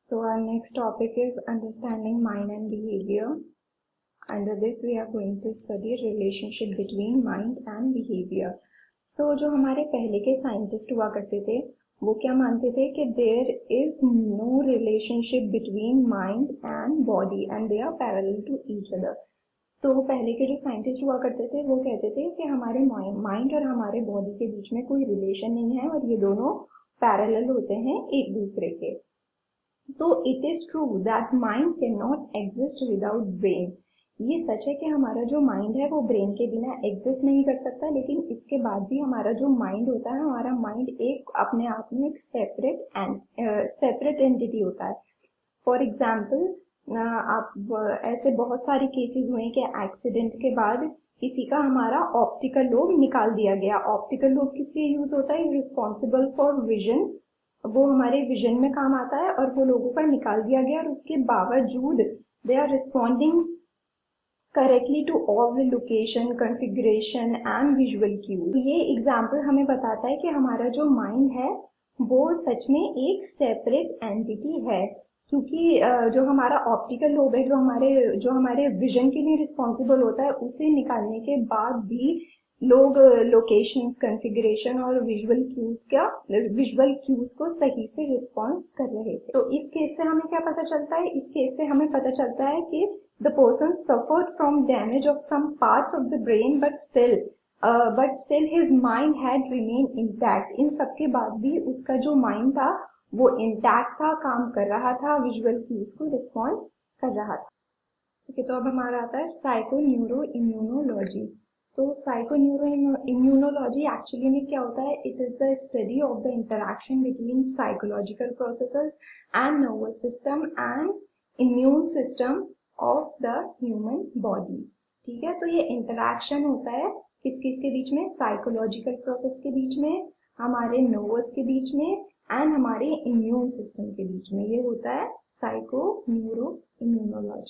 So our next topic is understanding mind and behavior. Under this we are going to study relationship between mind and behavior. So जो हमारे पहले के scientist हुआ करते थे वो क्या मानते थे कि there is no relationship between mind and body and they are parallel to each other. तो पहले के जो साइंटिस्ट हुआ करते थे वो कहते थे कि हमारे माइंड और हमारे बॉडी के बीच में कोई रिलेशन नहीं है और ये दोनों पैरेलल होते हैं एक दूसरे के. तो it is true that mind can not exist without brain. ये सच है कि हमारा जो माइंड है वो ब्रेन के बिना एग्जिस्ट नहीं कर सकता, लेकिन इसके बाद भी हमारा जो माइंड होता है, हमारा माइंड एक अपने आप में एक सेपरेट एंटिटी होता है. फॉर एग्जाम्पल आप ऐसे बहुत सारे केसेस हुए कि एक्सीडेंट के बाद किसी का हमारा ऑप्टिकल लोब निकाल दिया गया. ऑप्टिकल लोब किस लिए यूज होता है? Responsible for vision. वो हमारे विजन में काम आता है और वो लोगों का निकाल दिया गया और उसके बावजूद they are responding correctly to all the location, configuration and visual cues. ये एग्जाम्पल हमें बताता है कि हमारा जो माइंड है वो सच में एक सेपरेट एंटिटी है, क्योंकि जो हमारा ऑप्टिकल लोब है, जो हमारे विजन के लिए रिस्पॉन्सिबल होता है, उसे निकालने के बाद भी लोग लोकेशंस, कॉन्फ़िगरेशन और विजुअल क्यूज को सही से रिस्पॉन्स कर रहे थे. तो इस केस से हमें क्या पता चलता है? इस केस से हमें पता चलता है कि the person suffered from damage of some parts of the brain but still his mind had remain intact. इन सब के बाद भी उसका जो माइंड था वो इंटैक्ट था, काम कर रहा था, विजुअल क्यूज को रिस्पॉन्ड कर रहा था. ठीक है, तो अब हमारा आता है साइको न्यूरो इम्यूनोलॉजी. तो साइको न्यूरो इम्यूनोलॉजी एक्चुअली में क्या होता है? It is the study of the interaction between psychological processes and nervous system and immune system of the human body. ठीक है, तो ये इंटरैक्शन होता है किस किस के बीच में? साइकोलॉजिकल प्रोसेस के बीच में, हमारे नर्वस के बीच में एंड हमारे इम्यून सिस्टम के बीच में. ये होता है साइको न्यूरो इम्यूनोलॉजी.